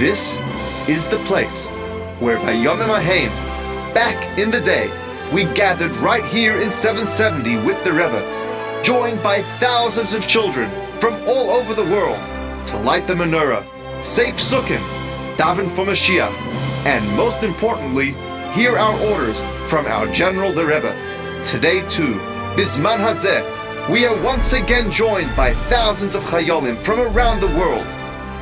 This is the place where by Yomim Haim, back in the day, we gathered right here in 770 with the Rebbe, joined by thousands of children from all over the world to light the menorah, say psukim, daven for Mashiach, and most importantly, hear our orders from our General the Rebbe. Today too, Bisman Hazeh, we are once again joined by thousands of Chayolim from around the world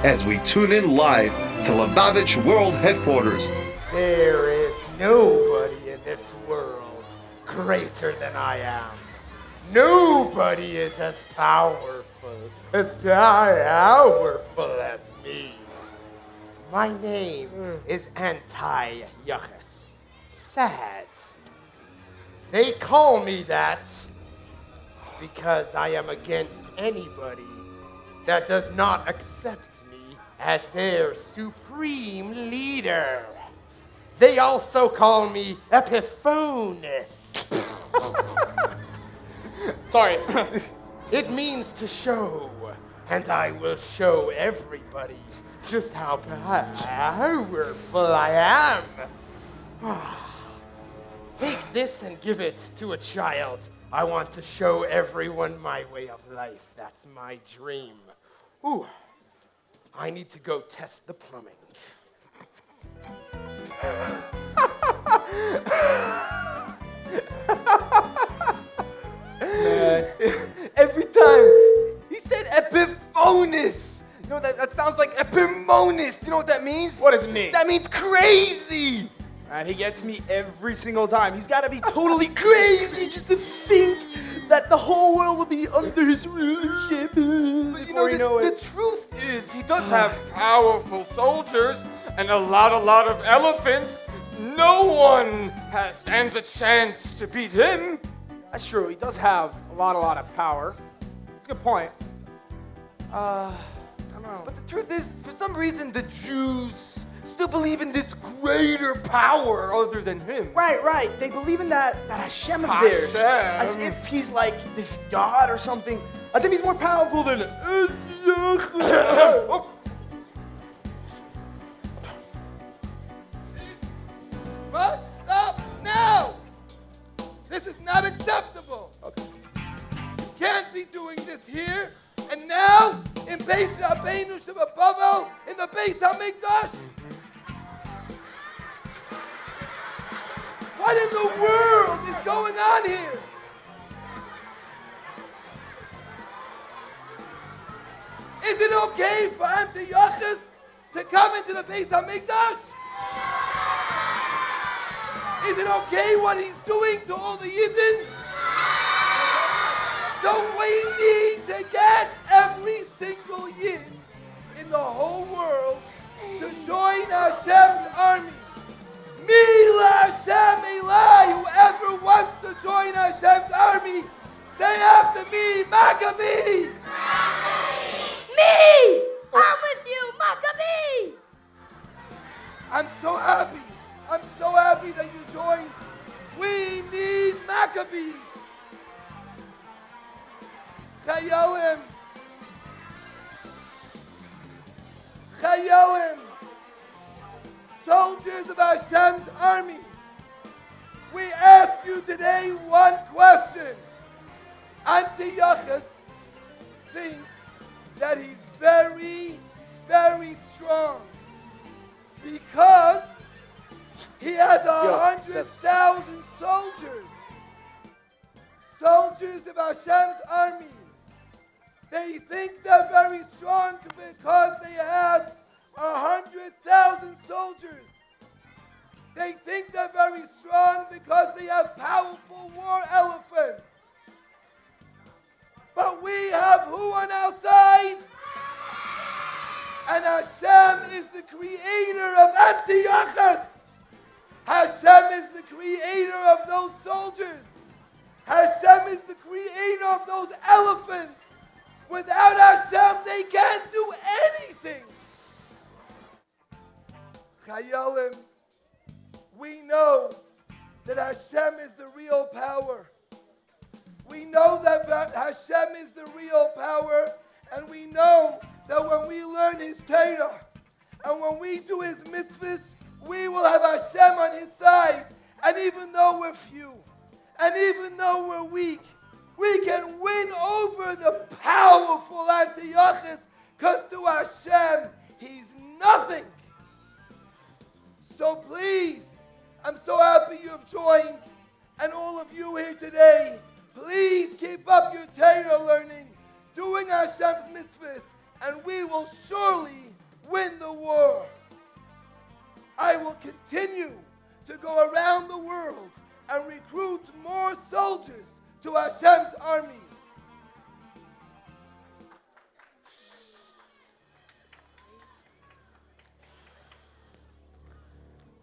as we tune in live to Lubavitch World Headquarters. There is nobody in this world greater than I am. Nobody is as powerful as me. My name is Anti-Yachas. Sad. They call me that because I am against anybody that does not accept me as their supreme leader. They also call me Epiphones. Sorry. It means to show, and I will show everybody just how powerful I am. Take this and give it to a child. I want to show everyone my way of life. That's my dream. Ooh, I need to go test the plumbing. Man, every time he said Epiphones. You know, that sounds like Epimonus. You know what that means? What does it mean? That means crazy. And he gets me every single time. He's got to be Totally crazy just to think that the whole world will be under his rulership. But Before you know the it. truth is, he does have powerful soldiers and a lot of elephants. No one stands a chance to beat him. That's true. He does have a lot of power. It's a good point. I don't know. But the truth is, for some reason, the Jews still believe in this greater power other than him. Right. They believe in that Hashem of theirs. As Hashem. if he's like this god or something. As if he's more powerful than... Oh. Must stop now! This is not acceptable! Can't be doing this here and now in Beis Rabbeinu Shebabavel in the Beis HaMikdash. What in the world is going on here? Is it okay for Antiochus to come into the Beis HaMikdash? Is it okay what he's doing to all the Yidden? So we need to get every single Yid in the whole world to join Hashem's army. Mila Hashem Elai, whoever wants to join Hashem's army, say after me, Maccabee! Me! I'm with you, Maccabee! I'm so happy that you joined. We need Maccabees. Chayolim, soldiers of Hashem's army. We ask you today one question. Antiochus thinks that he's very, very strong because he has 100,000 soldiers. Soldiers of Hashem's army. They think they're very strong because they have 100,000 soldiers. They think they're very strong because they have powerful war elephants. But we have who on our side? And Hashem is the creator of Antiochus. Hashem is the creator of those soldiers. Hashem is the creator of those elephants. Without Hashem, they can't do anything. Chayalim, we know that Hashem is the real power. We know that Hashem is the real power, and we know that when we learn His Torah, And when we do his mitzvahs, we will have Hashem on his side. And even though we're few, and even though we're weak, we can win over the powerful Antiochus, because to Hashem, he's nothing. So please, I'm so happy you have joined, and all of you here today, please keep up your Torah learning, doing Hashem's mitzvahs, and we will surely win the war. I will continue to go around the world and recruit more soldiers to Hashem's army.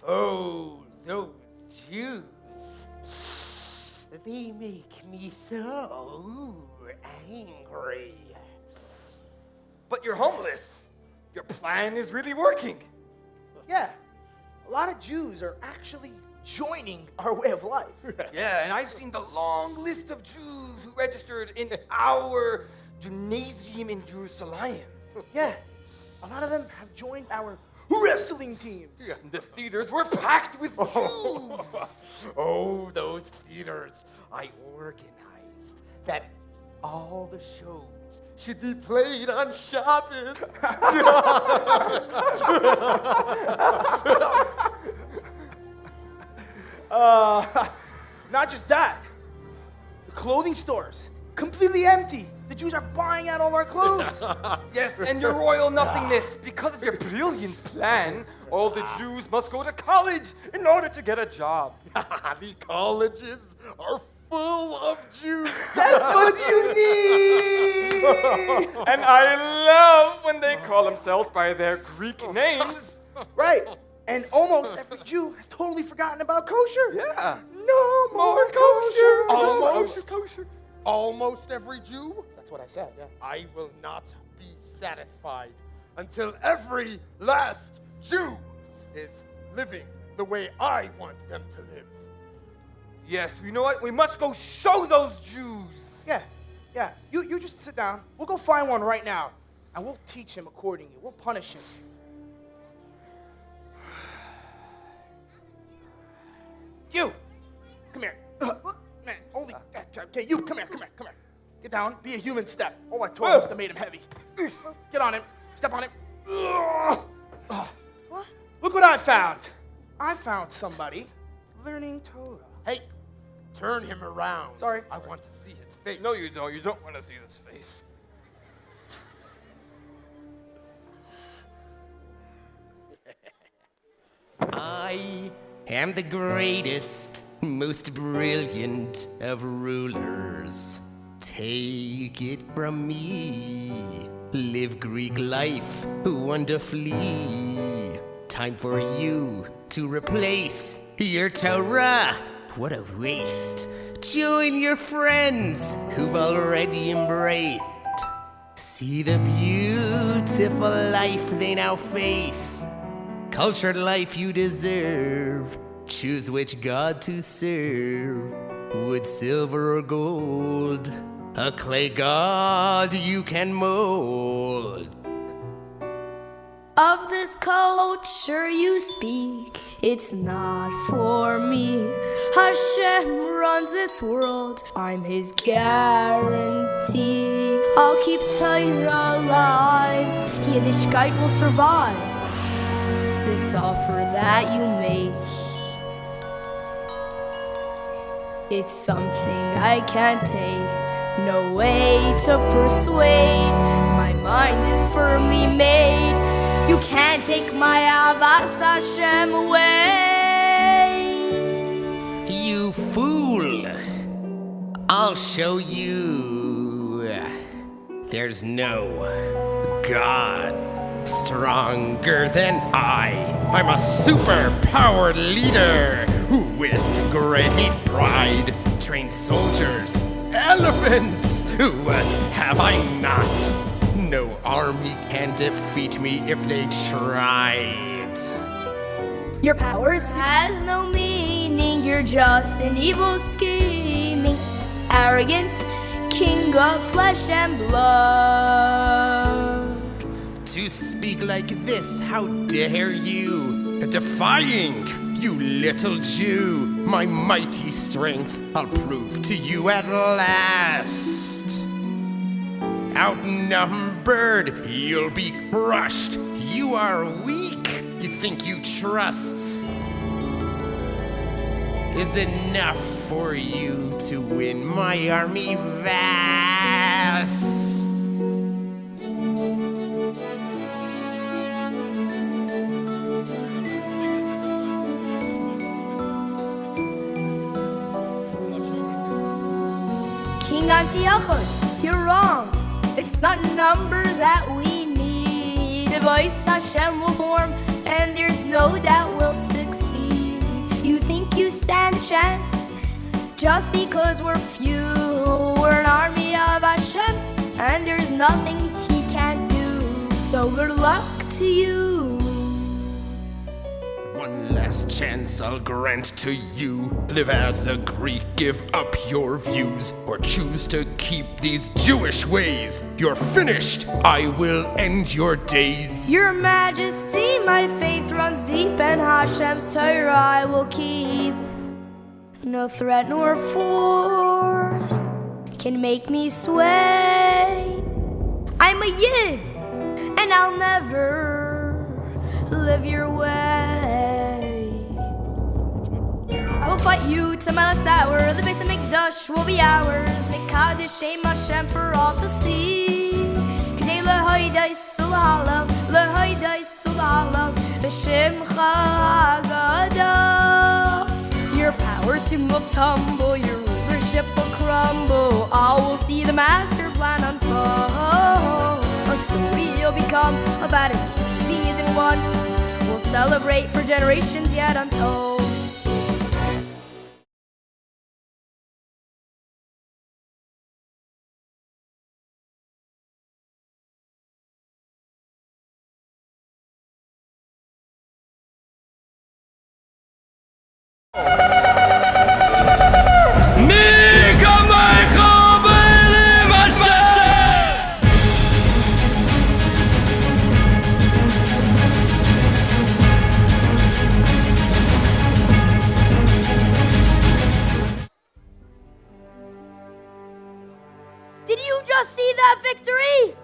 Oh, those Jews. They make me so angry. But you're homeless. Your plan is really working. Yeah, a lot of Jews are actually joining our way of life. Yeah, and I've seen the long list of Jews who registered in our gymnasium in Jerusalem. Yeah, a lot of them have joined our wrestling team. Yeah, the theaters were packed with Jews. Oh, those theaters. I organized that all the shows should be played on Shabbos. Not just that. The clothing stores, completely empty. The Jews are buying out all our clothes. Yes, and your royal nothingness, because of your brilliant plan, all the Jews must go to college in order to get a job. The colleges are full of Jews. That's what you need. And I love when they call themselves by their Greek names. Right. And almost every Jew has totally forgotten about kosher. Yeah. No more kosher. Almost. Kosher. Almost every Jew? That's what I said, yeah. I will not be satisfied until every last Jew is living the way I want them to live. Yes, you know what? We must go show those Jews. Yeah. You just sit down. We'll go find one right now. And we'll teach him accordingly. We'll punish him. You! Come here. Man, only... Okay, you, come here. Get down, be a human step. All I told must have made him heavy. Get on him. Step on him. What? Look what I found. I found somebody learning Torah. Hey, turn him around. Sorry. I want to see his face. No, you don't. You don't want to see this face. I am the greatest, most brilliant of rulers. Take it from me. Live Greek life wonderfully. Time for you to replace your Torah. What a waste. Join your friends who've already embraced. See the beautiful life they now face. Cultured life you deserve. Choose which God to serve. Wood, silver, or gold. A clay god you can mold. Of this culture you speak, it's not for me. Hashem runs this world, I'm his guarantee. I'll keep Torah alive, Yiddishkeit will survive. This offer that you make, it's something I can't take. No way to persuade, my mind is firmly made. You can't take my Avas Hashem away. You fool! I'll show you. There's no God stronger than I. I'm a super-powered leader who with great pride trains soldiers, elephants. What have I not? No army can defeat me if they tried. Your powers has no meaning, you're just an evil scheming, arrogant king of flesh and blood. to speak like this? How dare you? Defying, you little Jew, my mighty strength I'll prove to you at last. Outnumbered, you'll be crushed. You are weak, you think you trust is enough for you to win my army vast. King Antiochus, you're wrong. It's not numbers that we need. The voice Hashem will form, and there's no doubt we'll succeed. You think you stand a chance just because we're few? We're an army of Hashem, and there's nothing he can't do. So good luck to you. One last chance I'll grant to you. Live as a Greek, give up your views, or choose to keep these Jewish ways. You're finished, I will end your days. Your Majesty, my faith runs deep, and Hashem's Torah I will keep. No threat nor force can make me sway. I'm a Yid, and I'll never live your way. I will fight you to my last hour. The base of Mikdash will be ours. Mekadosh Shem Hashem for all to see. K'nei lehoidai sulalam, lehoidai sulalam, l'shimcha haggadah. Your power soon will tumble, your rulership will crumble. All will see the master plan unfold. A story will become about a king and one. We'll celebrate for generations yet untold. Did you just see that victory?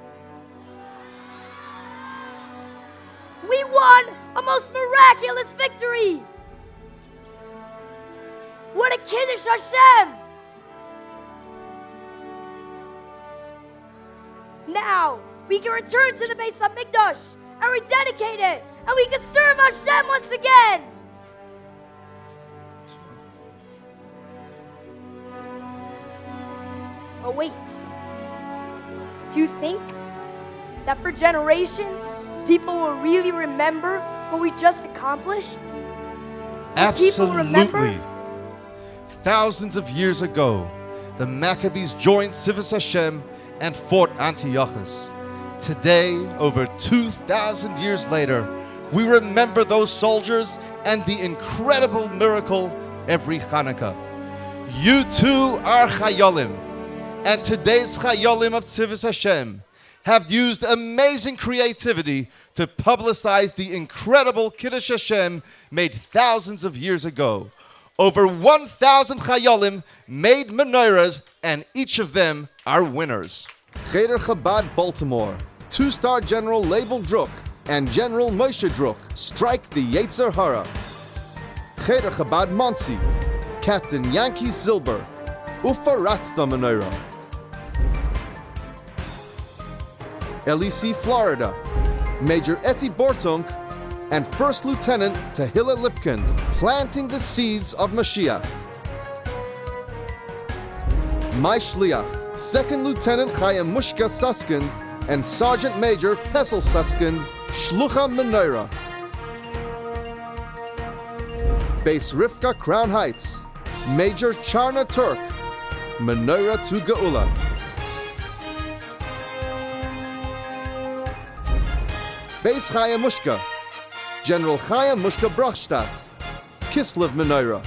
We won a most miraculous victory! What a Kiddush Hashem! Now, we can return to the base of Mikdash and rededicate it, and we can serve Hashem once again! But wait, do you think that for generations, people will really remember what we just accomplished? People remember? Absolutely. Thousands of years ago, the Maccabees joined Sivas Hashem and fought Antiochus. Today, over 2,000 years later, we remember those soldiers and the incredible miracle every Chanukah. You too are Chayolim, and today's Chayolim of Sivas Hashem have used amazing creativity to publicize the incredible Kiddush Hashem made thousands of years ago. Over 1,000 Chayolim made menorahs, and each of them are winners. Cheder Chabad Baltimore, 2-star General Label Druk and General Moshe Druk strike the Yetzer Hara. Cheder Chabad Monsey, Captain Yankee Silber, Ufaratsta Menorah. LEC Florida, Major Etty Bortunk and First Lieutenant Tehillah Lipkind, planting the seeds of Mashiach. My Shliach, Second Lieutenant Chaya Mushka Suskind and Sergeant Major Pessel Suskind, Shlucha Menorah. Base Rivka Crown Heights, Major Charna Turk, Menorah to Geula. Base Chaya Mushka, General Chaya Mushka Brachstadt, Kislev Menorah.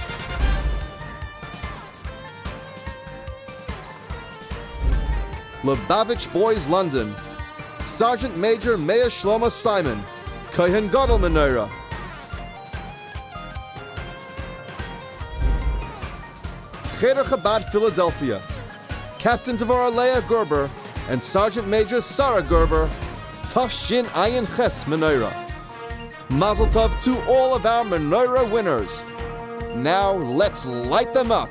Lubavitch Boys London, Sergeant Major Meir Shlomo Simon, Kohen Gadol Menorah. Cheder Chabad Philadelphia, Captain Devorah Leah Gerber and Sergeant Major Sarah Gerber, Tov Shin Ayin Ches Menorah. Mazel Tov to all of our Menorah winners. Now let's light them up.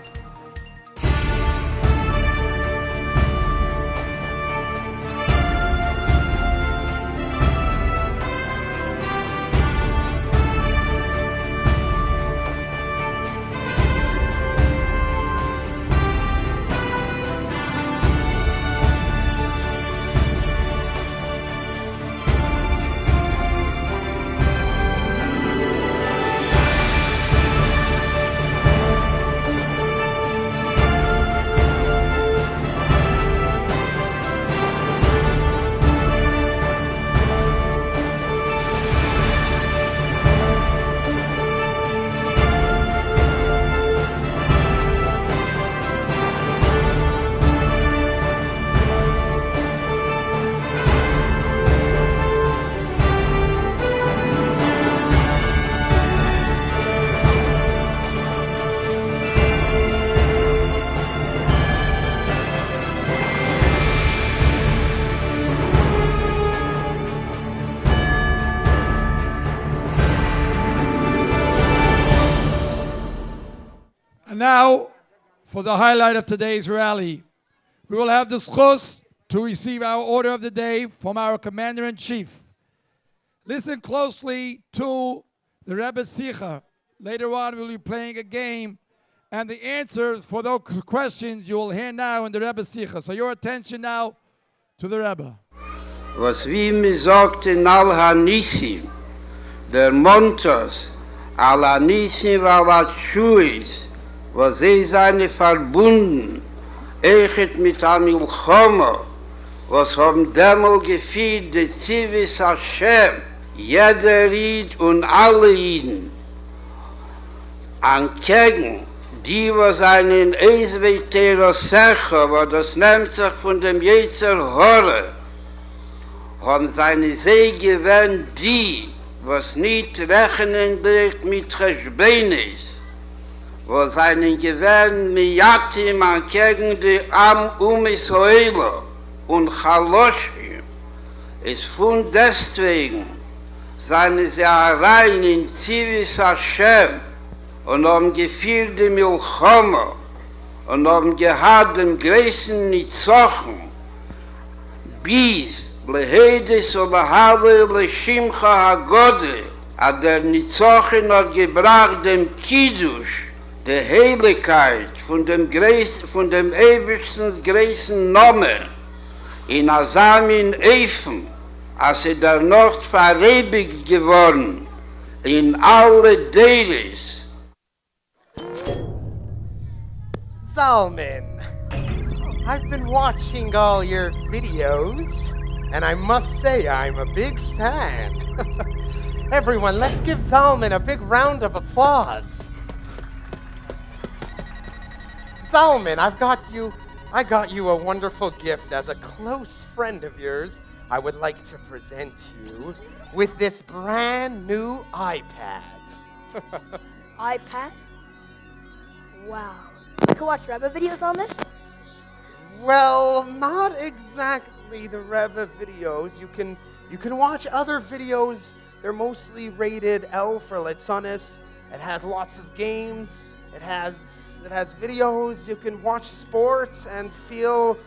And now, for the highlight of today's rally, we will have the schus to receive our order of the day from our Commander-in-Chief. Listen closely to the Rebbe Sicha. Later on, we'll be playing a game, and the answers for those questions you will hear now in the Rebbe Sicha. So your attention now to the Rebbe. Was wie mir sagt in Al-Hanissim, der Montos, Al-Hanissim Al-Atshuis, was seine verbunden, echt mit Amilchoma, was haben demol gefiel, die Zivis Hashem, jeder Ried und alle Jiden, ankegen, die was einen Eisweiterer Secher, wo das nimmt sich von dem Jezer Horre, haben seine See gewähnt, die, was nicht rechnen mit Cheshbenis, wo seinen gewähnt Miyatim ankegen die Am Israel und Chaloshim, es von deswegen seine sie rein in Zivis Hashem und haben gefühlt die Milchoma und haben gehad den größten Nitzochen, bis lehedes und lehave leshimcha hagode, hat der Nitzochen hat gebracht dem Kiddush, der Heiligkeit von dem ewigsten größten Namen in Asamin Eifen, als der noch verrebig geworden in alle Deles. Zalman, I've been watching all your videos, and I must say I'm a big fan. Everyone, let's give Zalman a big round of applause. Zalman, I got you a wonderful gift. As a close friend of yours, I would like to present you with this brand new iPad. iPad? Wow. I can watch Rebbe videos on this? Well, not exactly the Rebbe videos. You can watch other videos. They're mostly rated L for Letzonis. It has lots of games. It has videos. You can watch sports and feel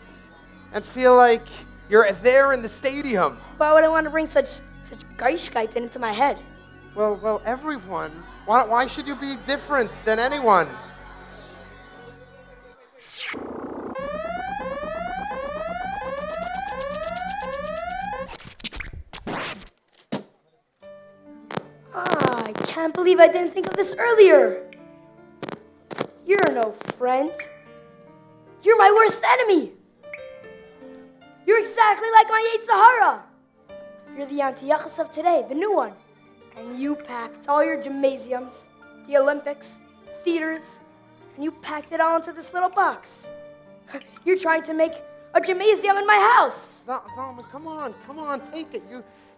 like you're there in the stadium. Why would I want to bring such Geishkeit into my head? Well, everyone. Why should you be different than anyone? I can't believe I didn't think of this earlier. You're no friend. You're my worst enemy. You're exactly like my Yetzer Hara. You're the Antiochus of today, the new one. And you packed all your gymnasiums, the Olympics, theaters, and you packed it all into this little box. You're trying to make a a gymnasium in my house. Solomon, come on, take it.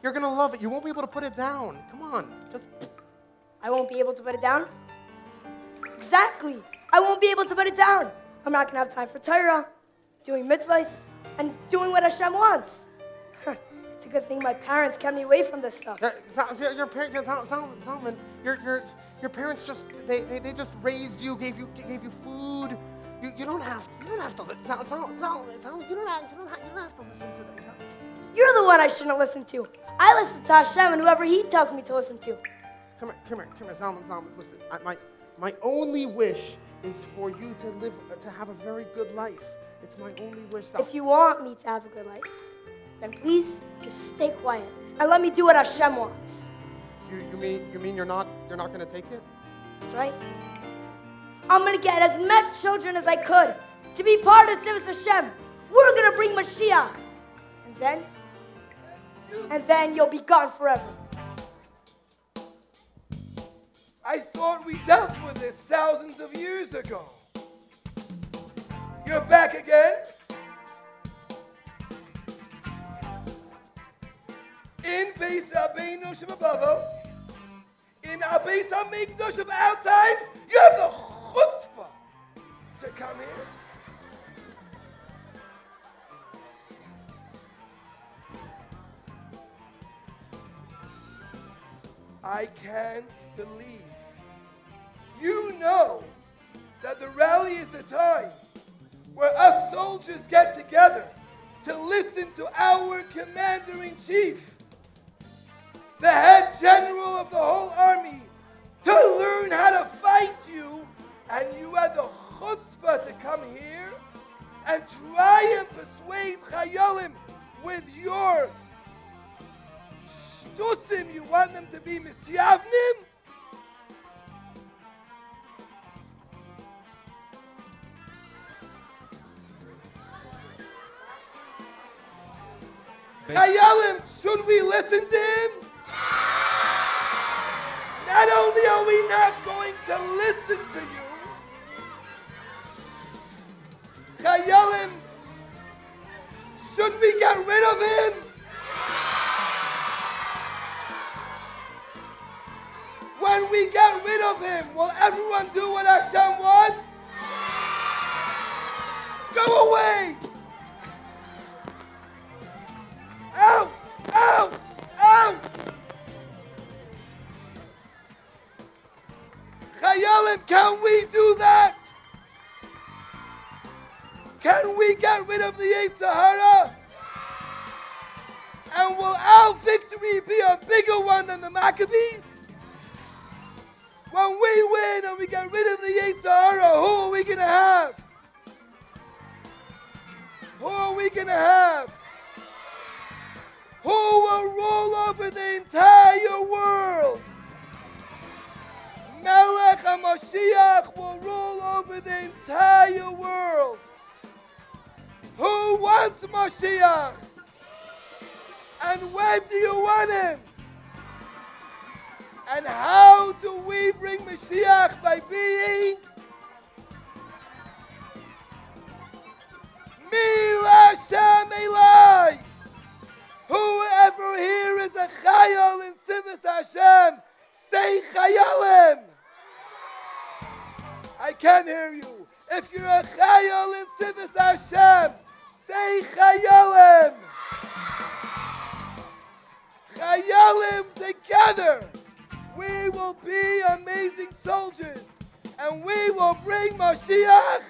You're gonna love it. You won't be able to put it down. Come on, just. I won't be able to put it down? Exactly. I won't be able to put it down. I'm not gonna have time for Torah, doing mitzvahs, and doing what Hashem wants. It's a good thing my parents kept me away from this stuff. Your parents, Solomon, your parents just they just raised you, gave you food. You don't have to Solomon, you don't have to listen to them. You're the one I shouldn't listen to. I listen to Hashem and whoever He tells me to listen to. Come here, Solomon, listen. My only wish is for you to have a very good life. It's my only wish. If you want me to have a good life, then please just stay quiet and let me do what Hashem wants. You mean you're not gonna take it? That's right. I'm gonna get as much children as I could to be part of Tzivos Hashem. We're gonna bring Mashiach, and then you'll be gone forever. I thought we dealt with this thousands of years ago. You're back again? In Beis Rabbeinu Shebabavo, in Beis HaMikdash of our times, you have the chutzpah to come here. I can't believe. You know that the rally is the time where us soldiers get together to listen to our commander-in-chief, the head general of the whole army, to learn how to fight you, and you had the chutzpah to come here and try and persuade Chayalim with your shtusim. You want them to be misyavnim? Chayalim, should we listen to him? Not only are we not going to listen to you, Chayalim, should we get rid of him? When we get rid of him, will everyone do what Hashem wants? Go away! Out! Out! Out! Chayalim, can we do that? Can we get rid of the Yetzer Hara? And will our victory be a bigger one than the Maccabees? When we win and we get rid of the Yetzer Hara, who are we going to have? Who are we going to have? Who will rule over the entire world? Melech HaMashiach will rule over the entire world. Who wants Mashiach? And when do you want him? And how do we bring Mashiach? By being Mil Hashem Elai. Whoever here is a Chayal in Tzivos Hashem, say Chayalim. I can't hear you. If you're a Chayal in Tzivos Hashem, say Chayalim. Chayalim together. We will be amazing soldiers, and we will bring Mashiach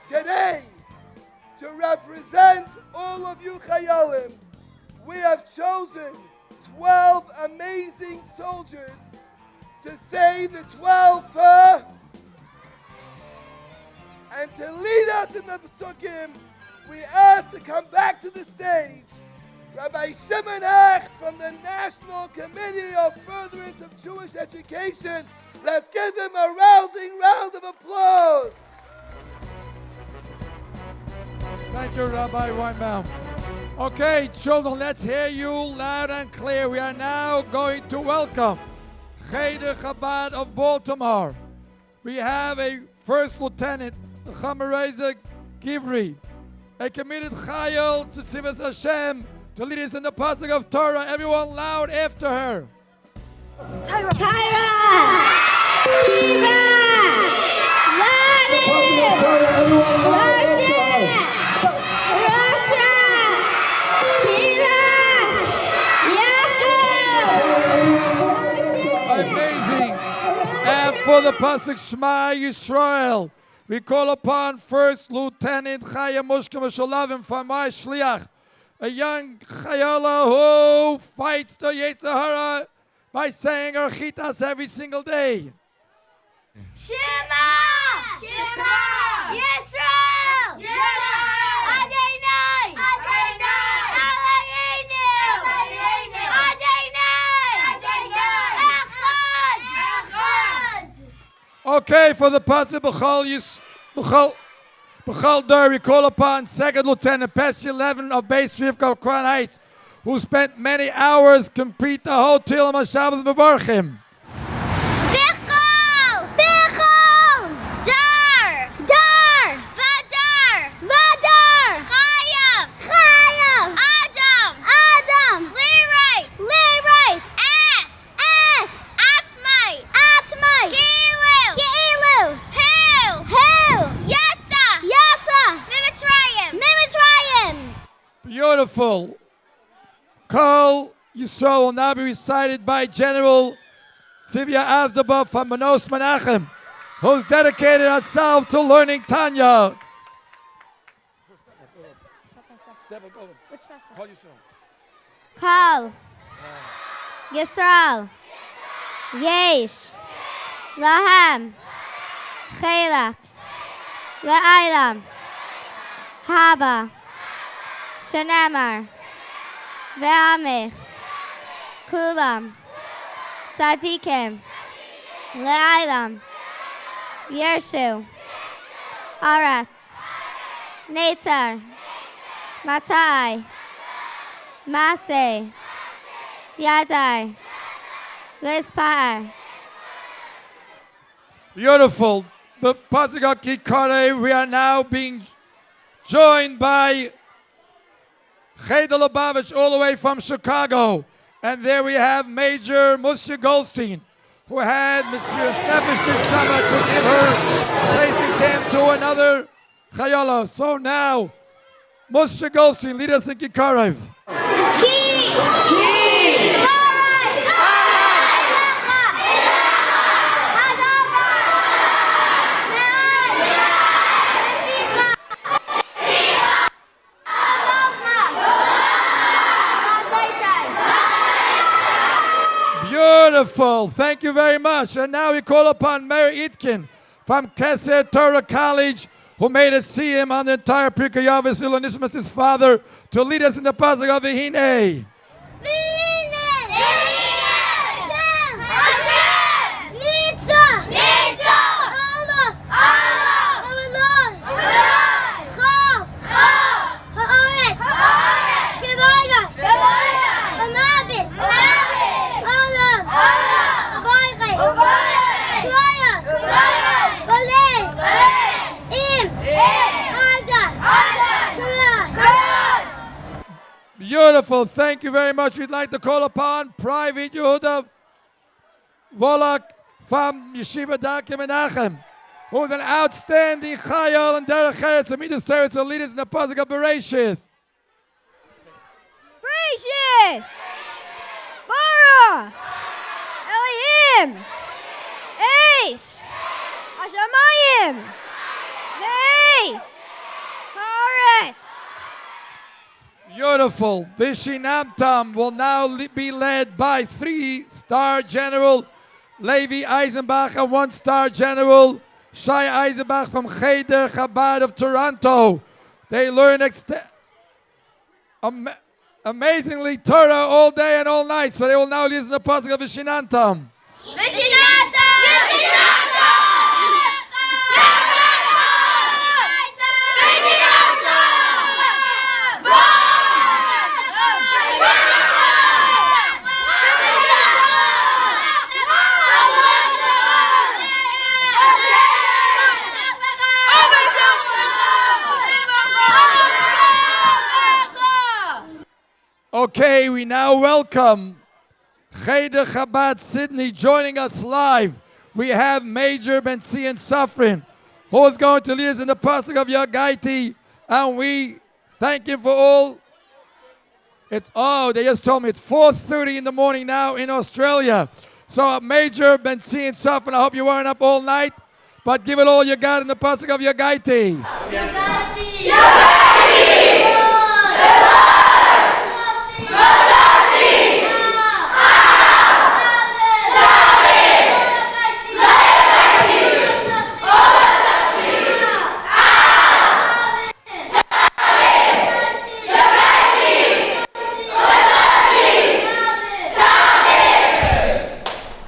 today. To represent all of you Chayalim, we have chosen 12 amazing soldiers to say the 12 and to lead us in the Pesukim. We ask to come back to the stage Rabbi Shimon Hecht from the National Committee of Furtherance of Jewish Education. Let's give him a rousing round of applause. Thank you, Rabbi Weinbaum. Okay, children, let's hear you loud and clear. We are now going to welcome Cheder Chabad of Baltimore. We have a First Lieutenant, Chamer Givri, a committed Chayil to Tzivas Hashem, to lead us in the pasuk of Torah. Everyone loud after her. Tyra! Kiva! Lani! Russia! Kiva! Yaakov! Amazing. And for the pasuk Shema Yisrael, we call upon First Lieutenant Chaya Mushka Mashalavim from my Shliach, a young Chayala who fights the Yetzer Hara by saying her chitas every single day. Shema! Shema! Yisrael! Yisrael! Adonai! Adonai! Eloheinu! Eloheinu! Adonai! Adonai! Echad! Okay, for the pasuk B'chal Dar, we call upon Second Lieutenant Pesci 11 of Base Rivka Crown Heights, who spent many hours complete the whole Tilam HaShabbat Mevarchim. Bichol! Bichol! Dar! Dar! Vadar! Vadar! Chayav! Chayav! Adam! Adam! Lirais! Lirais! Es! Es! Atmai! Atmai! Geilu! Geilu! Hu! Hu! Yatza! Yatza! Mimitrayim! Mimitrayim! Beautiful. Kol Yisrael will now be recited by General Tzivya Azdaba from Manos Menachem, who's dedicated herself to learning Tanya. Kol Yisrael Yesh Lahem Chelak Le'aylam Haba Shanamar Ve'amich Kulam Tzadikim Le'aylam Yershu Aratz Netar Matai Maseh Yadai Lispar. Beautiful. The Pasuk Kare, we are now being joined by Chedel Lubavitch all the way from Chicago. And there we have Major Moshe Goldstein, who had Messias Nefesh this summer to give her place exam to another Chayala. So now, Moshe Goldstein, lead us in Kikarev. Beautiful. Thank you very much. And now we call upon Mayor Itkin from Keser Torah College, who made us see him on the entire Pirkei Avos Ilonismus, his father, to lead us in the pasuk of V'hinei. Beautiful. Thank you very much. We'd like to call upon Private Yehuda Volok from Yeshiva Darkei Menachem, who's an outstanding Chayal and Derech Eretz and Midas Torah to lead us in the pasuk of Bereshis. Bereshis! Bara! Elohim! Eis! Hashamayim! Ve'eis! Haaretz! Beautiful. Vishinamtam will now be led by 3-star General Levi Eisenbach and 1-star General Shai Eisenbach from Cheder Chabad of Toronto. They learn amazingly Torah all day and all night, so they will now listen to the pasuk of Vishinamtam. Okay, we now welcome Cheder Chabad Sydney joining us live. We have Major Ben Zion Safrin, who is going to lead us in the pasuk of Yagaiti, and we thank him for all. They just told me it's 4:30 in the morning now in Australia. So Major Ben Zion Safrin, I hope you weren't up all night, but give it all you got in the pasuk of Yagaiti. Yagaiti! Yagaiti!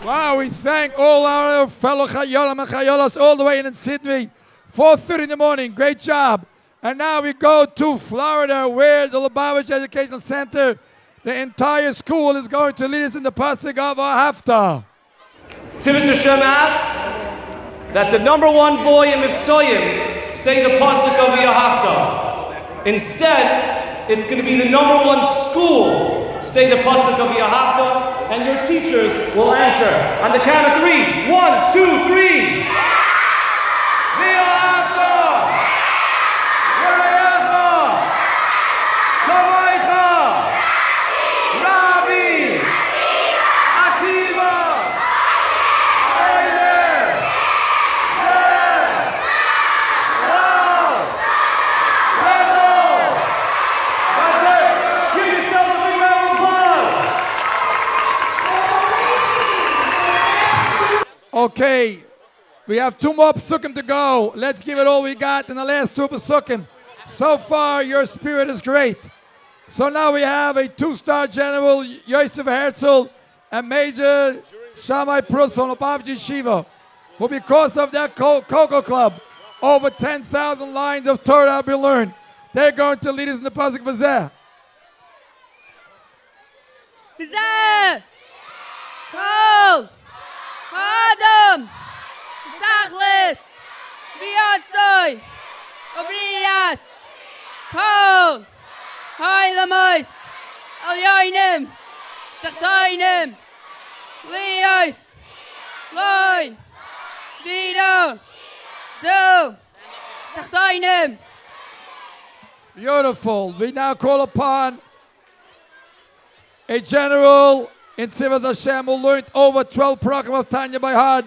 Wow, we thank all our fellow Chayolim and Chayolas all the way in Sydney. 4:30 in the morning, great job. And now we go to Florida, where the Lubavitch Educational Center, the entire school is going to lead us in the pasuk of Ahafta. Tzivit Hashem asked that the number one boy in Mitzrayim say the pasuk of Ahafta. Instead, it's going to be the number one school say the pasuk of Ahafta, and your teachers will answer on the count of 3. 1, 2, 3. Okay, we have 2 more psukim to go. Let's give it all we got in the last 2 psukim. So far, your spirit is great. So now we have a 2-star general, Yosef Herzl, and Major Shammai Prus from Lubavitch Yeshiva, who because of their Cocoa Club, over 10,000 lines of Torah have been learned. They're going to lead us in the pasuk v'zeh. V'zeh! Kol! Adam! Sachlis! Briasoi! Obrias! Kol! Hailamois! Alyoinim! Sachtainim! Leos! Loi! Dino! Zo! Sachtainim! Beautiful. We now call upon a general in Tzivit Hashem who learned over 12 parakim of Tanya by heart.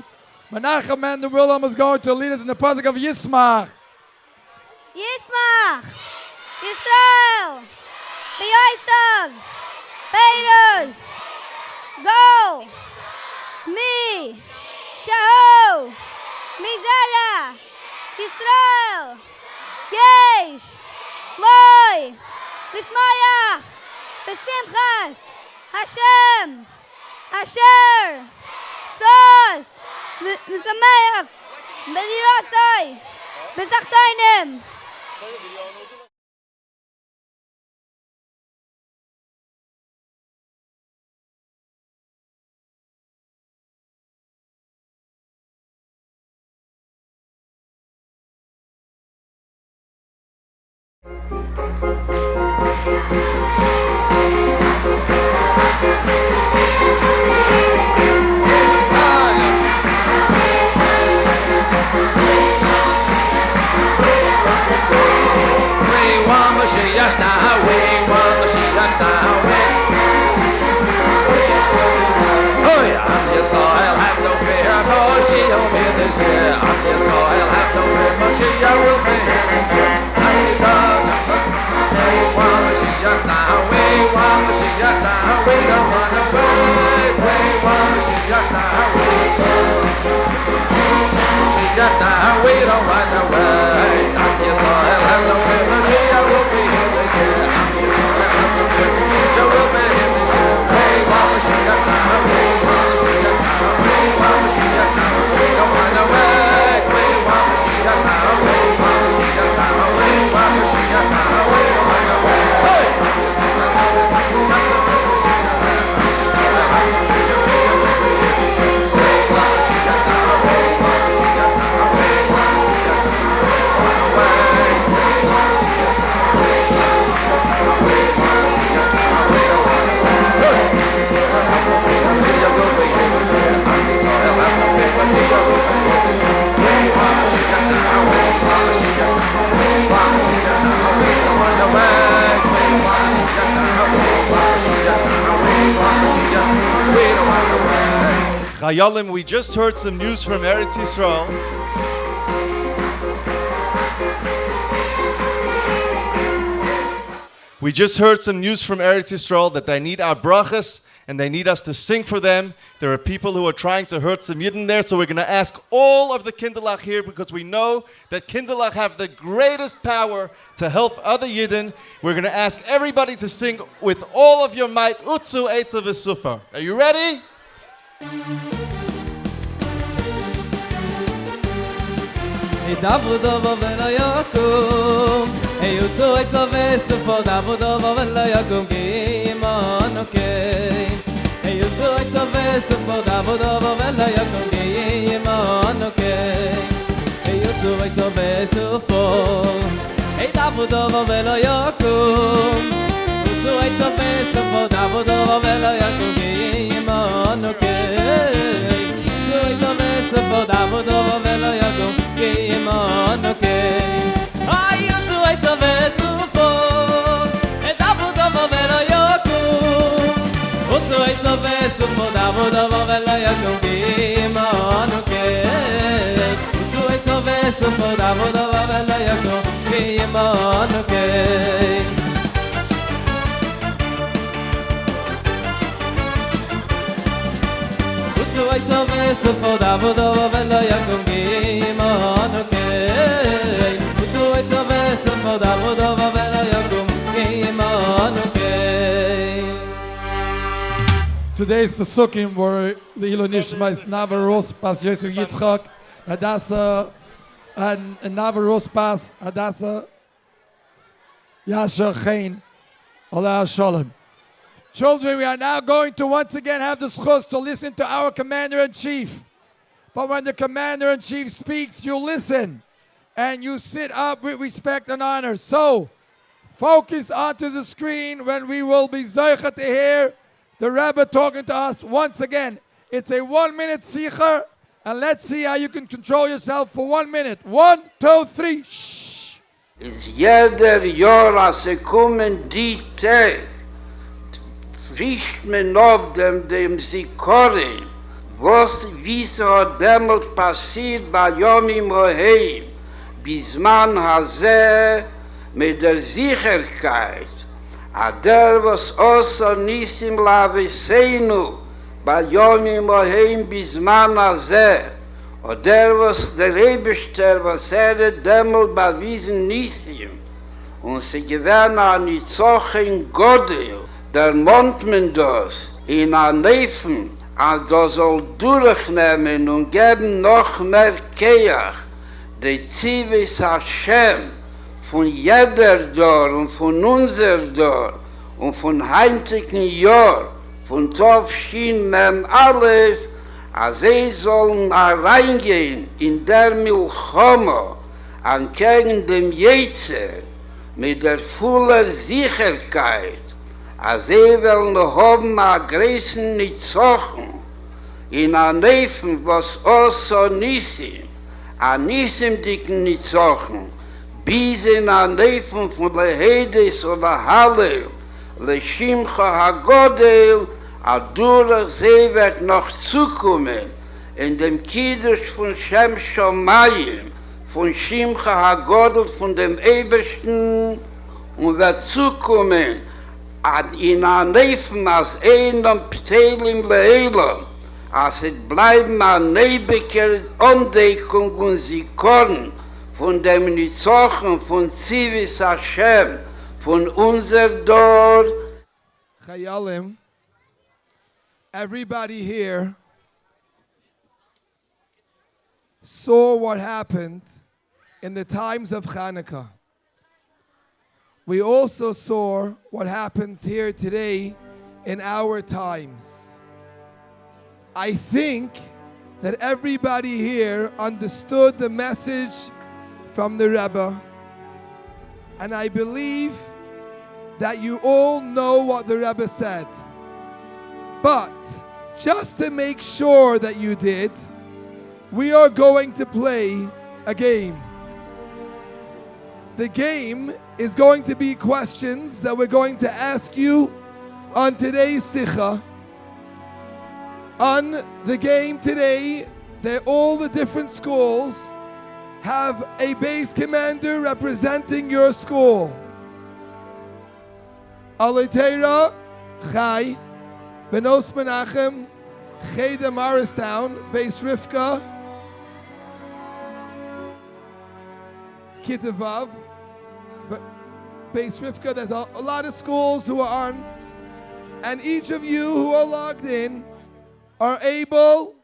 Menachem Mendel Wilhelm is going to lead us in the pasuk of Yismach. Yismach! Yisrael! B'Yosef! Beirut! Go! Mi! Shahu! Mizera! Yisrael! Yesh! Loi! Lismayach! Besimchas! Hashem! Asher! Sos! Misamayach! Bedirasai! Besachtainim! Mashiach will be here this year. Chayalim, we just heard some news from Eretz Yisrael. We just heard some news from Eretz Yisrael that they need our brachas and they need us to sing for them. There are people who are trying to hurt some Yidden there, so we're going to ask all of the Kinderlach here because we know that Kinderlach have the greatest power to help other Yidden. We're going to ask everybody to sing with all of your might, Utzu Eitza V'Sufa. Are you ready? Hey, you do it so best for Davudo, and Layakum game on okay. Hey, you do it so best for Davudo, and Layakum game on okay. Hey, you do it so best for Hey, Davudo, and Layakum. You do it so best for Davudo, and Layakum game on okay. You do it so best for Davudo, and Layakum game on okay. It's a vessel for a double double Velayakum. Also, it's a vessel for double double Velayakum. Game on, okay. Also, it's a vessel for double double Velayakum. Game on, okay. Also, it's a vessel for double double Velayakum. Game on, okay. It's a vessel for Davudo, game on, okay. Today's Pesukim were Leilo Nishmais Navaros Pas Yosef Yitzchak, Hadassah, and Navaros Pas, Hadassah, Yasha Chain, Allah Shalom. Children, we are now going to once again have the schus to listen to our Commander-in-Chief. But when the Commander-in-Chief speaks, you listen. And you sit up with respect and honor. So, focus onto the screen when we will be zoicha to hear the Rebbe talking to us once again. It's a 1-minute sicher, and let's see how you can control yourself for 1 minute. 1, 2, 3, shh. Is jeder Jahr, als kommen die Tag, frischt man auf dem Sikorin, wie so damals passiert bei Yomim Hoheim, Bisman Hazeh mit der Sicherheit, der was außer Nisim Laviseinu bei Yomim Oheim Bisman Hazeh, und der was der Eberster was dämmel bewiesen Nisim, und sie gewähren an die Zochen Godel, der Mond man das in ein Neffen, als das soll durchnehmen und geben noch mehr Keach, der Zivis Hashem von jeder Dor und von unser Dor und von heimtigen Jahr, von Tov Shin Mem Aleph, als sie sollen reingehen in der Milchoma an gegen dem Jetzer mit der voller Sicherheit, als sie wollen haben a Gräßen nicht zochen, in a Neffen, was also Nisim, a Nisim dicken nicht zochen, bis in a Neffen von der Hedes oder Hallel, le Shimcha HaGodel, a durch sie wird noch zukommen, in dem Kiddush von Shem Shomayim, von Shimcha HaGodel, von dem Ebersten, und wird zukommen, in a Neffen als einem Ptelim Leelam, als es bleiben an Nebeker Ondeckung und sie kommen von dem Nizochen von Zivis Hashem, von unser Dor. Chayalim, everybody here saw what happened in the times of Chanukah. We also saw what happens here today in our times. I think that everybody here understood the message from the Rebbe, and I believe that you all know what the Rebbe said. But just to make sure that you did, we are going to play a game. The game is going to be questions that we're going to ask you on today's Sikha. On the game today, all the different schools have a base commander representing your school. Alitera, Chai, Benos Menachem, Cheda Maristown, Base Rivka, Kitavav, Base Rivka. There's a lot of schools who are on, and each of you who are logged in are able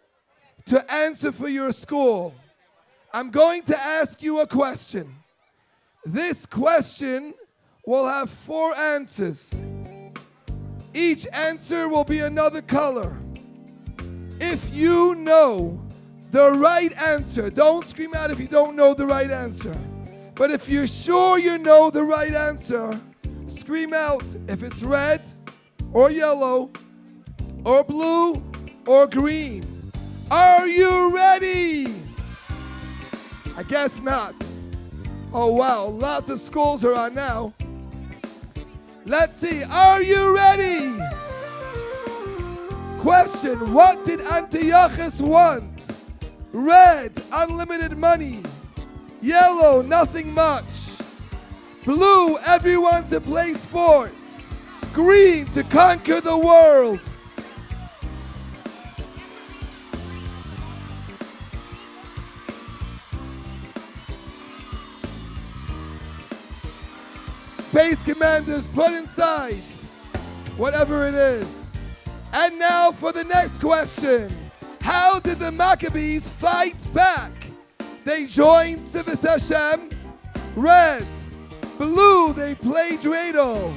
to answer for your school. I'm going to ask you a question. This question will have 4 answers. Each answer will be another color. If you know the right answer, don't scream out if you don't know the right answer. But if you're sure you know the right answer, scream out if it's red or yellow or blue or green. Are you ready? I guess not. Oh wow, lots of schools are on now. Let's see, are you ready? Question, what did Antiochus want? Red, unlimited money. Yellow, nothing much. Blue, everyone to play sports. Green, to conquer the world. Base commanders, put inside whatever it is. And now for the next question. How did the Maccabees fight back? They joined Civis Hashem. Red. Blue, they played dreidel.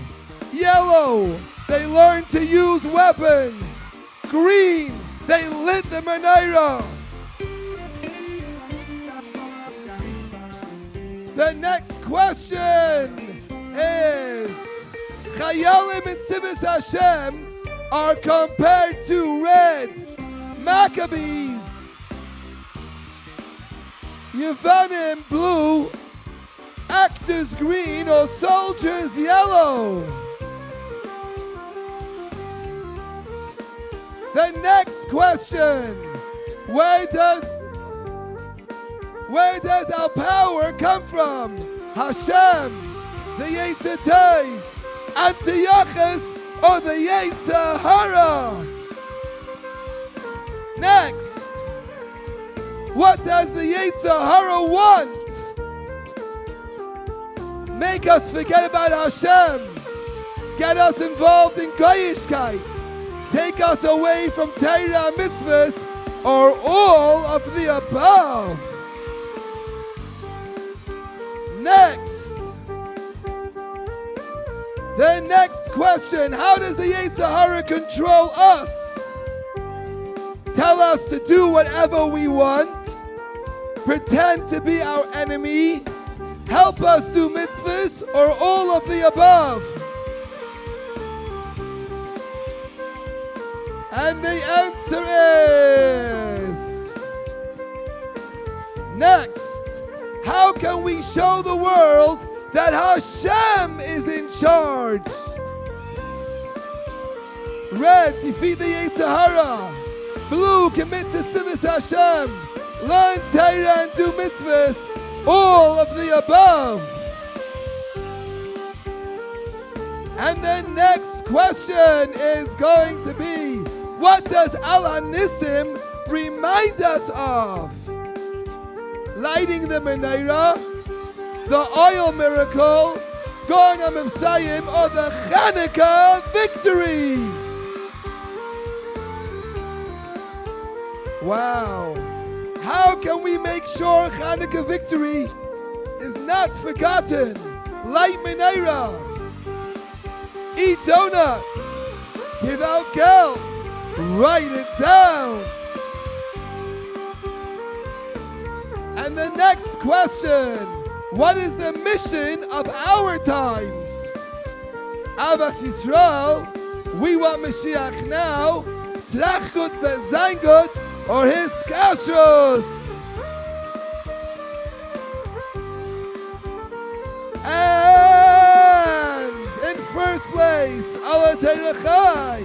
Yellow, they learned to use weapons. Green, they lit the menorah. The next question is, Chayalim and Civis Hashem are compared to red. Maccabees, Yevanim blue, actors green, or soldiers yellow. The next question, where does our power come from? Hashem, the Yetzer Tov, Antiochus, or the Yetzer Hara? Next, what does the Yetzer Hara want? Make us forget about Hashem, get us involved in Goyishkeit, take us away from Torah mitzvahs, or all of the above. Next, the next question, how does the Yetzer Hara control us? Tell us to do whatever we want, pretend to be our enemy, help us do mitzvahs, or all of the above. And the answer is, next, how can we show the world that Hashem is in charge? Red, defeat the Yetzer Hara. Blue, commit to Civis Hashem. Learn Torah and do mitzvahs. All of the above. And the next question is going to be, what does Al HaNisim remind us of? Lighting the menorah, the oil miracle, going on Mivsayim, or the Chanukah victory? Wow. How can we make sure Chanukah victory is not forgotten? Light menorah, eat donuts, give out geld, write it down. And the next question, what is the mission of our times? Avas Yisrael, we want Mashiach now, Trachgut v'Zayngut, or his kashrus. And in first place, Allah Chai,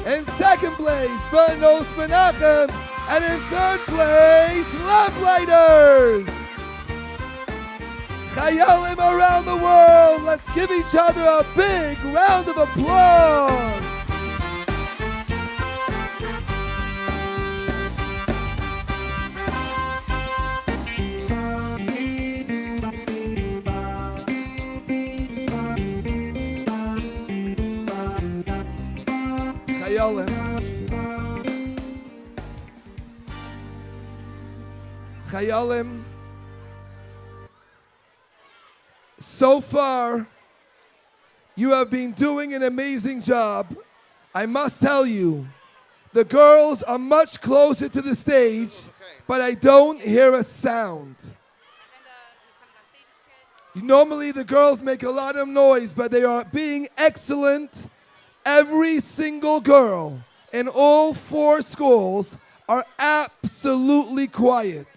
In second place, Bernos Menachem. And in third place, Lamplighters. Chayalim around the world, let's give each other a big round of applause. Chayalim, so far, you have been doing an amazing job. I must tell you, the girls are much closer to the stage, but I don't hear a sound. Normally, the girls make a lot of noise, but they are being excellent. Every single girl in all 4 schools are absolutely quiet.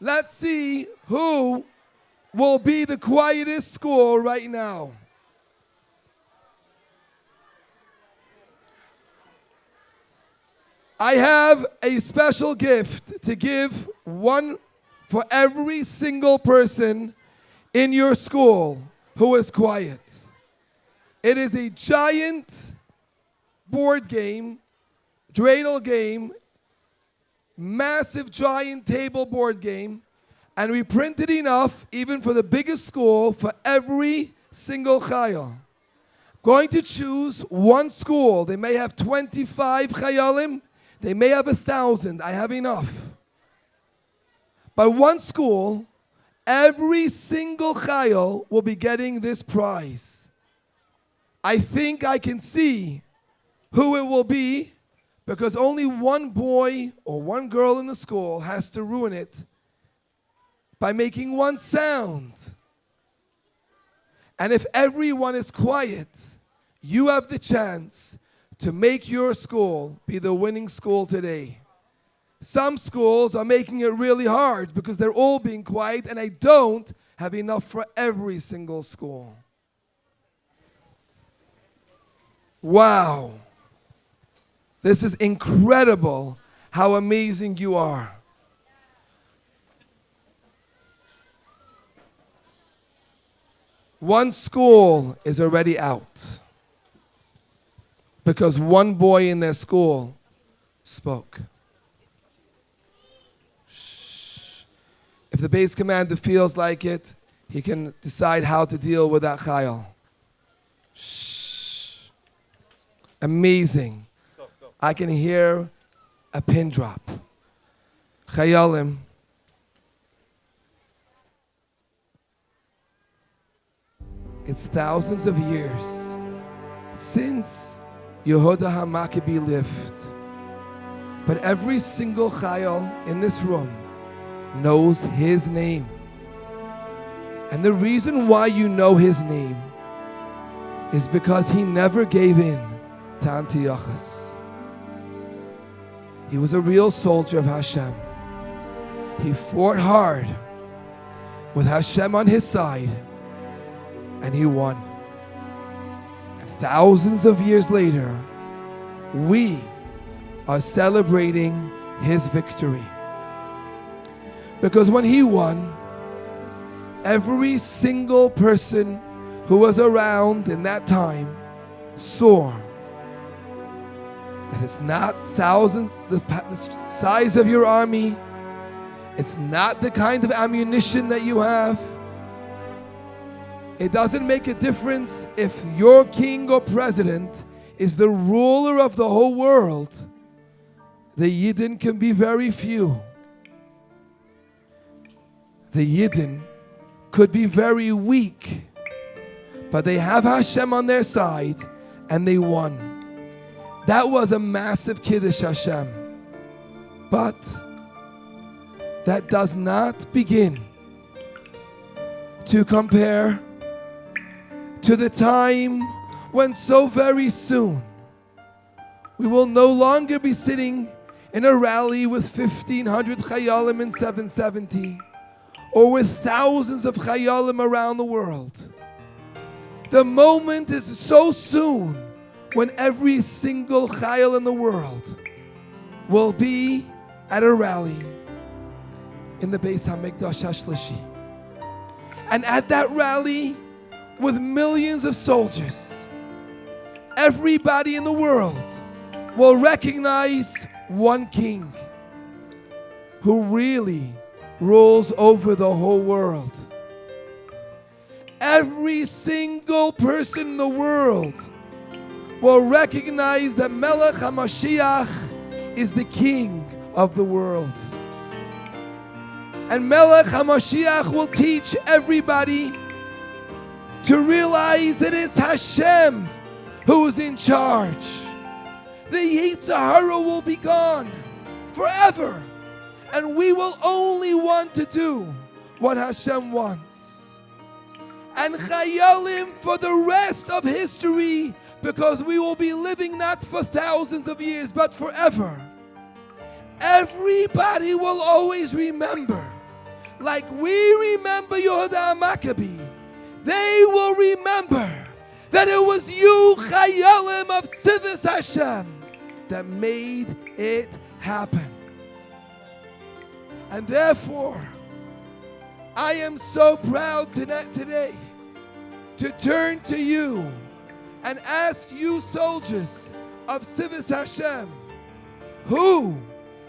Let's see who will be the quietest school right now. I have a special gift to give, one for every single person in your school who is quiet. It is a giant board game, dreidel game, massive giant table board game, and we printed enough even for the biggest school for every single chayal. Going to choose one school. They may have 25 chayalim, they may have 1,000. I have enough. But one school, every single chayal will be getting this prize. I think I can see who it will be, because only one boy or one girl in the school has to ruin it by making one sound. And if everyone is quiet, you have the chance to make your school be the winning school today. Some schools are making it really hard because they're all being quiet, and I don't have enough for every single school. Wow. This is incredible how amazing you are. One school is already out because one boy in their school spoke. Shh. If the base commander feels like it, he can decide how to deal with that chayal. Shh. Amazing. I can hear a pin drop. Chayalim. It's thousands of years since Yehuda HaMaccabi lived. But every single chayal in this room knows his name. And the reason why you know his name is because he never gave in to Antiochus. He was a real soldier of Hashem. He fought hard with Hashem on his side, and he won. And thousands of years later, we are celebrating his victory. Because when he won, every single person who was around in that time saw that it's not thousands, the size of your army. It's not the kind of ammunition that you have. It doesn't make a difference if your king or president is the ruler of the whole world. The Yidden can be very few. The Yidden could be very weak, but they have Hashem on their side and they won. That was a massive Kiddush Hashem. But that does not begin to compare to the time when so very soon we will no longer be sitting in a rally with 1,500 chayalim in 770 or with thousands of chayalim around the world. The moment is so soon when every single chayil in the world will be at a rally in the Beis HaMikdash HaShlishi. And at that rally, with millions of soldiers, everybody in the world will recognize one king who really rules over the whole world. Every single person in the world will recognize that Melech HaMashiach is the king of the world. And Melech HaMashiach will teach everybody to realize that it's Hashem who is in charge. The Yetzer Hara will be gone forever. And we will only want to do what Hashem wants. And Chayalim for the rest of history, because we will be living not for thousands of years, but forever. Everybody will always remember, like we remember Yehuda Maccabi, they will remember that it was you, Chayalim of Tzivos Hashem, that made it happen. And therefore, I am so proud today to turn to you and ask you, soldiers of Tzivos Hashem, who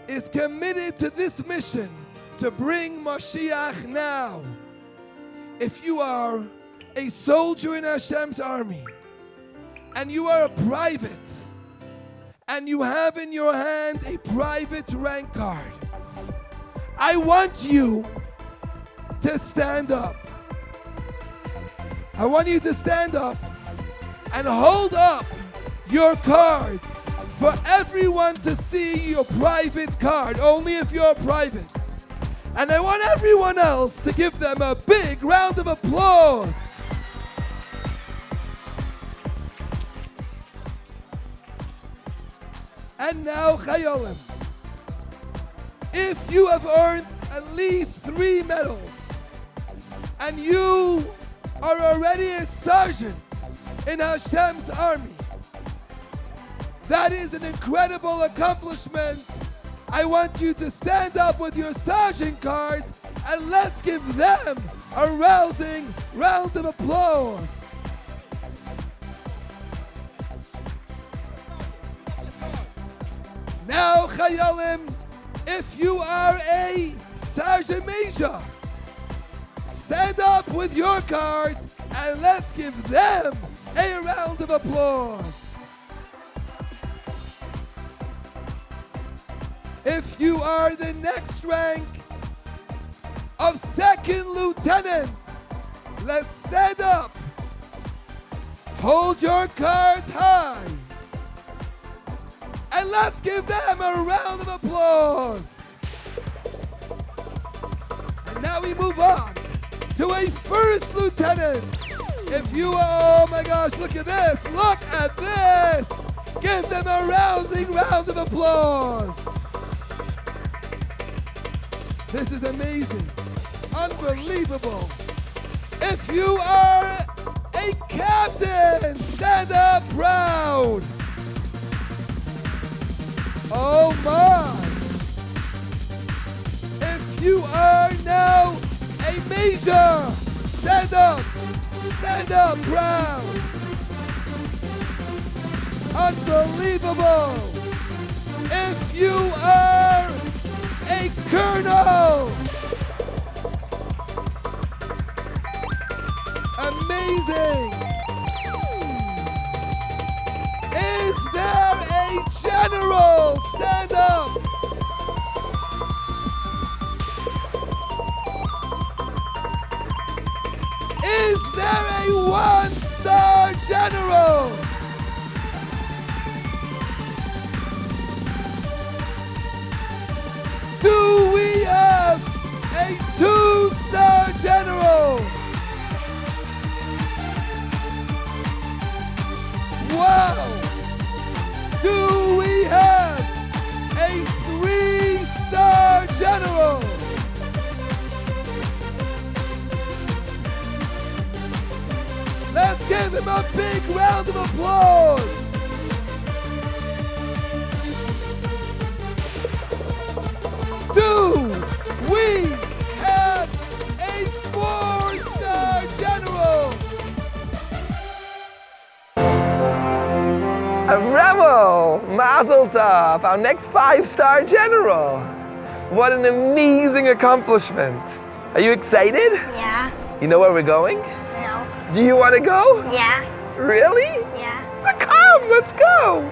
is committed to this mission to bring Mashiach now. If you are a soldier in Hashem's army and you are a private and you have in your hand a private rank card, I want you to stand up. I want you to stand up and hold up your cards for everyone to see your private card, only if you're private. And I want everyone else to give them a big round of applause. And now, Chayolim, if you have earned at least 3 medals and you are already a sergeant in Hashem's army, that is an incredible accomplishment. I want you to stand up with your sergeant cards and let's give them a rousing round of applause. Now, Chayalim, if you are a sergeant major, stand up with your cards and let's give them a round of applause. If you are the next rank of second lieutenant, let's stand up. Hold your cards high. And let's give them a round of applause. And now we move on to a first lieutenant. If you are, oh my gosh, look at this. Look at this. Give them a rousing round of applause. This is amazing. Unbelievable. If you are a captain, stand up proud. Oh my! If you are now a major, stand up proud. Unbelievable! If you are a colonel, amazing! Is there a general? Stand up! Is there a 1-star general? Do we have a 2-star general? a big round of applause. Do we have a 4-star general? Remo, Mazel Tov, our next 5-star general. What an amazing accomplishment. Are you excited? Yeah. You know where we're going? No. Do you want to go? Yeah. Really? Yeah. So come, let's go.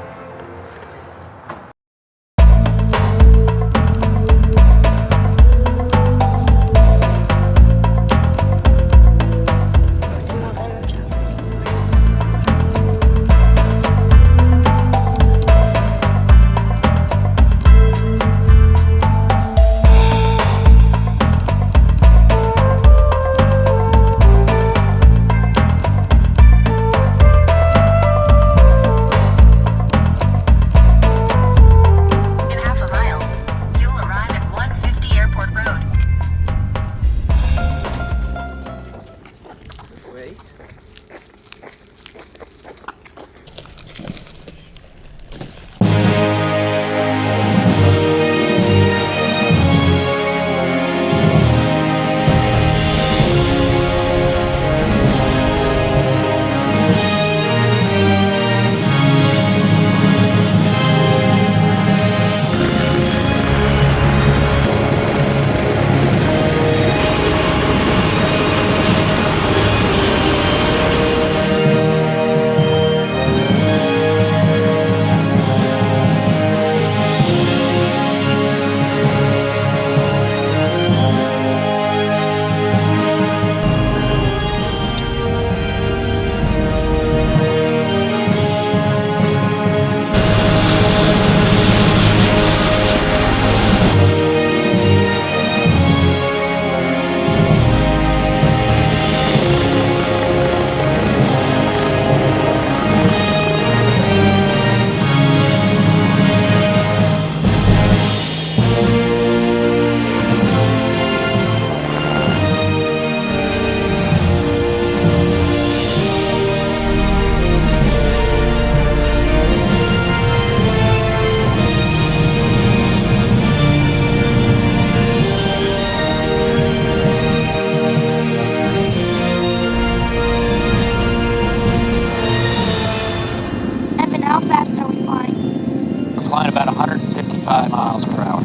flying about 155 miles per hour.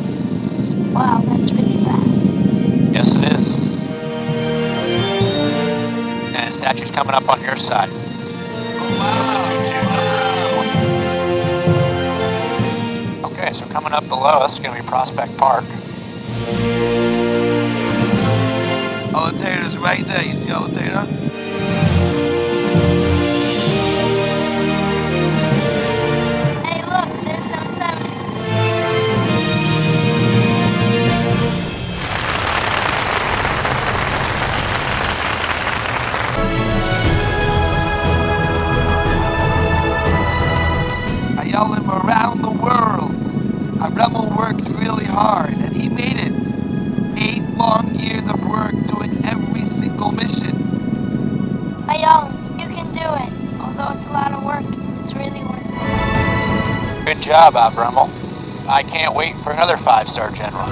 Wow, that's really fast. Yes, it is. And statue's coming up on your side. Okay, so coming up below us is going to be Prospect Park. Elevator's right there. You see elevator? Hey, look, there's 770. I yelled him around the world. Our rebel worked really hard, and he made it. 8 long years of work doing every single mission. Ayala, you can do it. Although it's a lot of work, it's really worth it. Good job, Abramel. I can't wait for another 5-star general.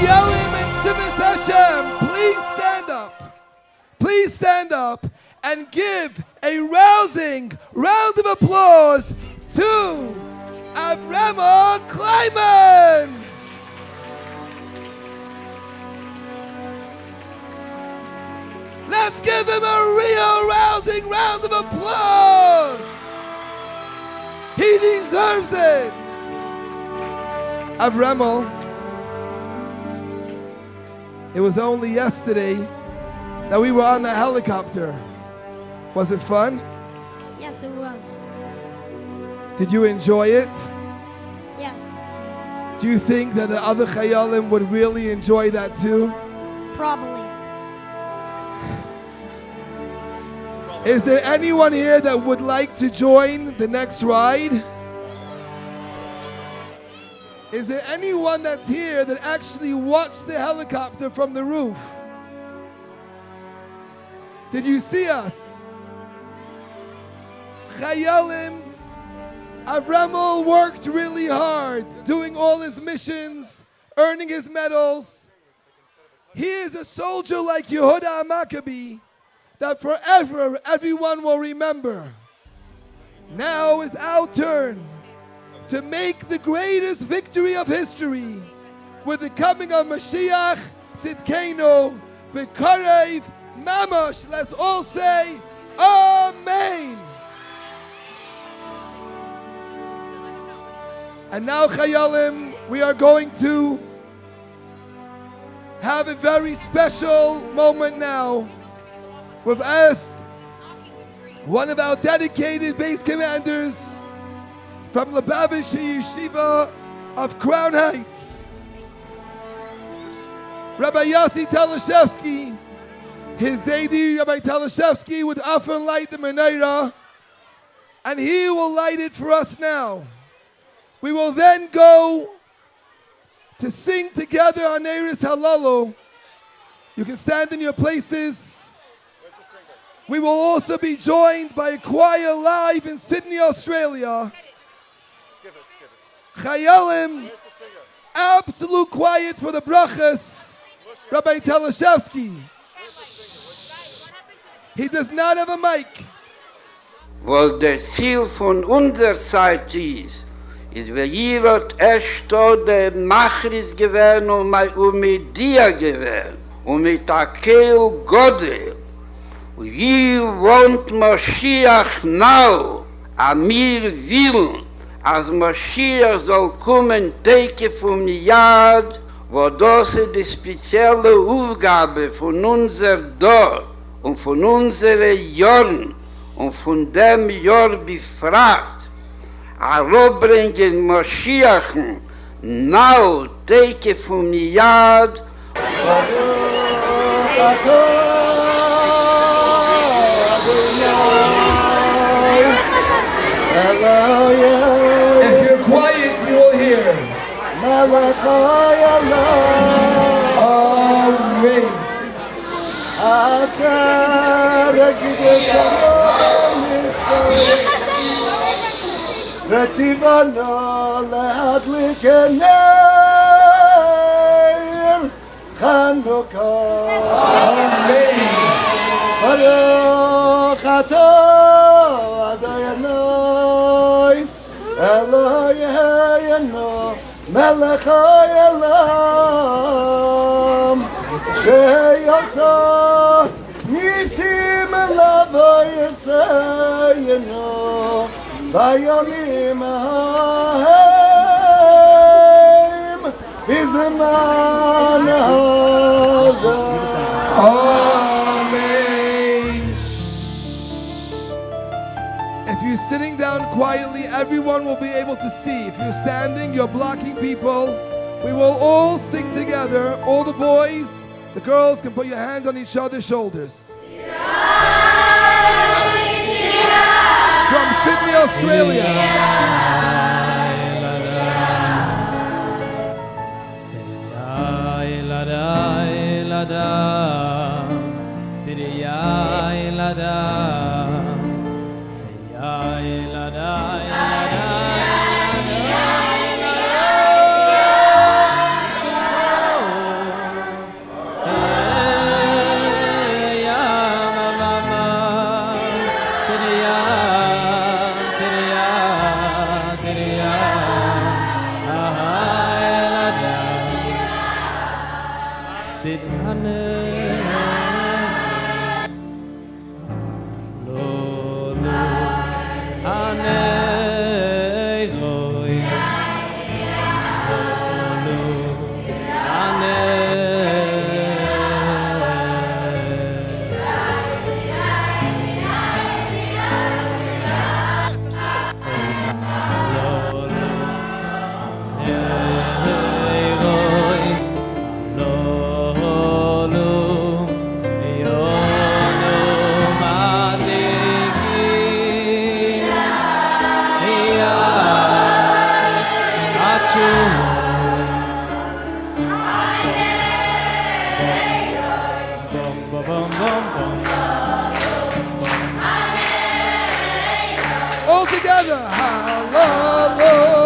Yalim and Sivis Hashem, please stand up. Please stand up and give a rousing round of applause to Avramo Kleiman. Let's give him a real rousing round of applause. He deserves it. Avramo, it was only yesterday that we were on the helicopter. Was it fun? Yes, it was. Did you enjoy it? Yes, Do you think that the other Chayalim would really enjoy that too? probably. Is there anyone here that would like to join the next ride? Is there anyone that's here that actually watched the helicopter from the roof? Did you see us? Chayalim, Avremel worked really hard, doing all his missions, earning his medals. He is a soldier like Yehuda Maccabi that forever everyone will remember. Now is our turn to make the greatest victory of history with the coming of Mashiach Sidkenu V'Karev Mamash. Let's all say Amen. And now, Chayalim, we are going to have a very special moment now. We've asked one of our dedicated base commanders from Lubavitch Yeshiva of Crown Heights, Rabbi Yossi Talashevsky. His Zaidi, Rabbi Talashevsky, would often light the menorah, and he will light it for us now. We will then go to sing together on Eris Halalu. You can stand in your places. We will also be joined by a choir live in Sydney, Australia. Chayalim, absolute quiet for the brachas. Rabbi Talashevsky. He does not have a mic. Weil der Ziel von unserer Seite ist wir hier hat erst der Machris gewähren und mit dir gewähren und mit der Kehl Godel. Und hier wohnt Mashiach now, an mir willen, als Mashiach soll kommen, Teke vom Yad, wo das ist die spezielle Aufgabe von unser Dorf und von unseren Jahren und von dem Jahr befragt. Arobringen Moschiachen, now Teke vom Yad. If you're quiet, you will hear. Amen. וציוונו להדליק נר חנוכה. אמן. ברוך אתה אדוני אלוהינו מלך העולם שיעשה ניסים לבוא בימים ההם בזמן הזה. Amen. If you're sitting down quietly, everyone will be able to see. If you're standing, you're blocking people. We will all sing together. All the boys, the girls can put your hands on each other's shoulders. From Sydney, Australia. Lord. All together. Hallelujah.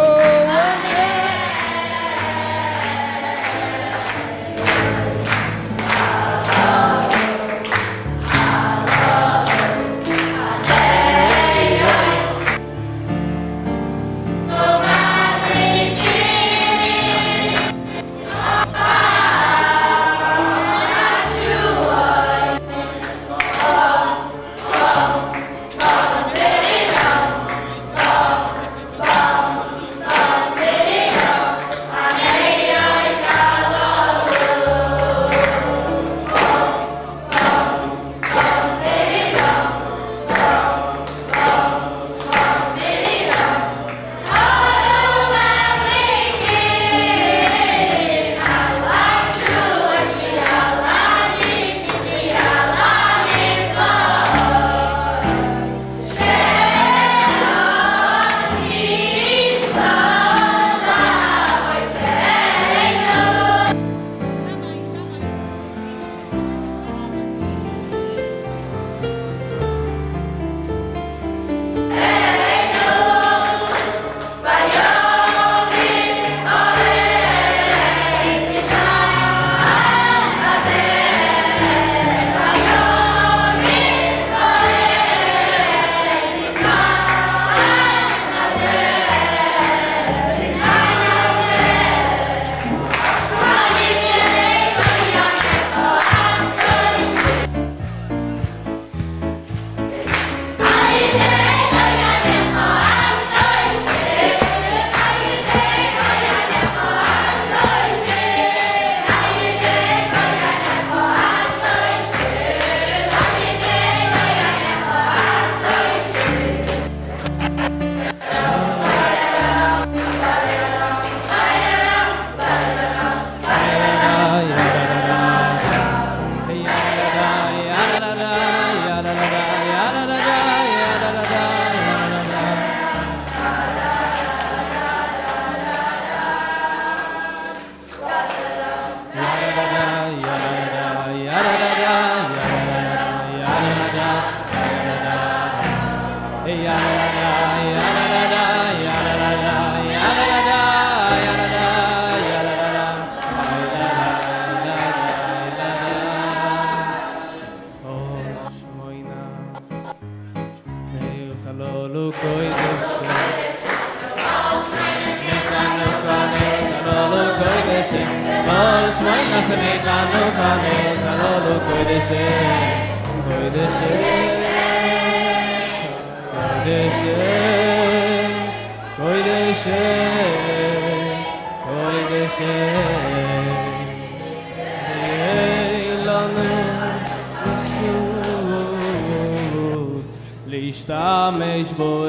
להשתמש בו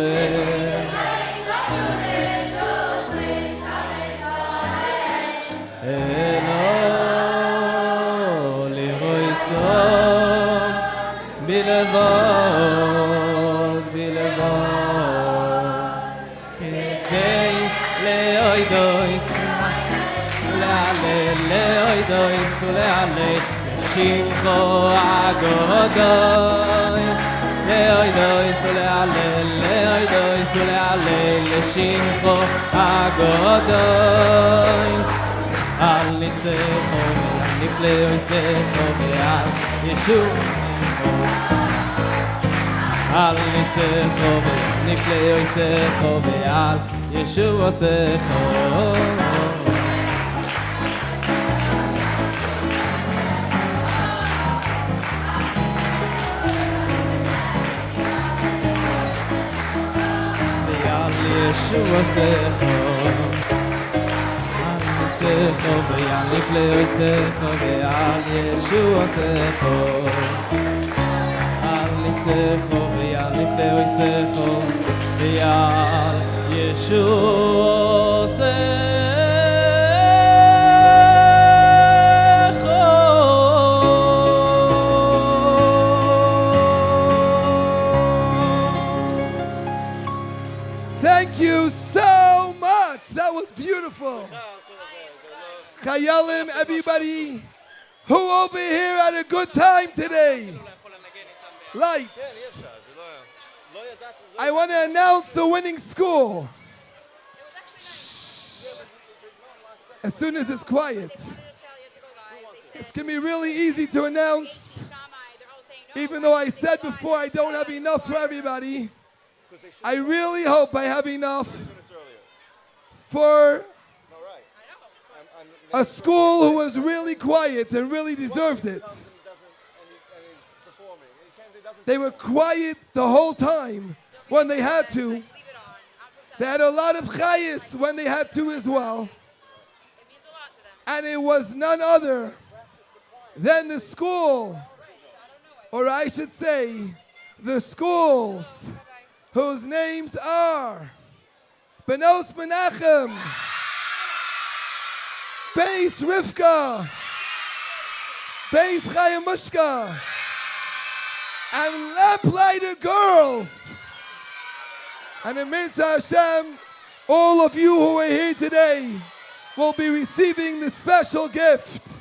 אלו לרוי סום בלבוד כדי לאוידויס לאוידויס ולעלה לשמחו הגודוי לאוידויס ולעלה לשמחו הגודוי על ניסחו ועל נפלאויסחו ועל ישוע על ניסחו ועל נפלאויסחו ועל ישוע סחו ישוע סחו על ניסחו ועל נפלאויסחו ועל ישוע סחו על ניסחו ועל נפלאויסחו ועל ישוע סחו Thank you so much. That was beautiful. Chayalim, everybody who over here had a good time today. Lights. I want to announce the winning school. Shh. As soon as it's quiet. It's going to be really easy to announce. Even though I said before I don't have enough for everybody, I really hope I have enough for a school who was really quiet and really deserved it. They were quiet the whole time when they had to. They had a lot of chayis when they had to as well. And it was none other than the school, or I should say, the schools, whose names are Benos Menachem, Beis Rivka, Beis Chayamushka, and Lamplighter Girls. And in Mitzvah Hashem, all of you who are here today will be receiving the special gift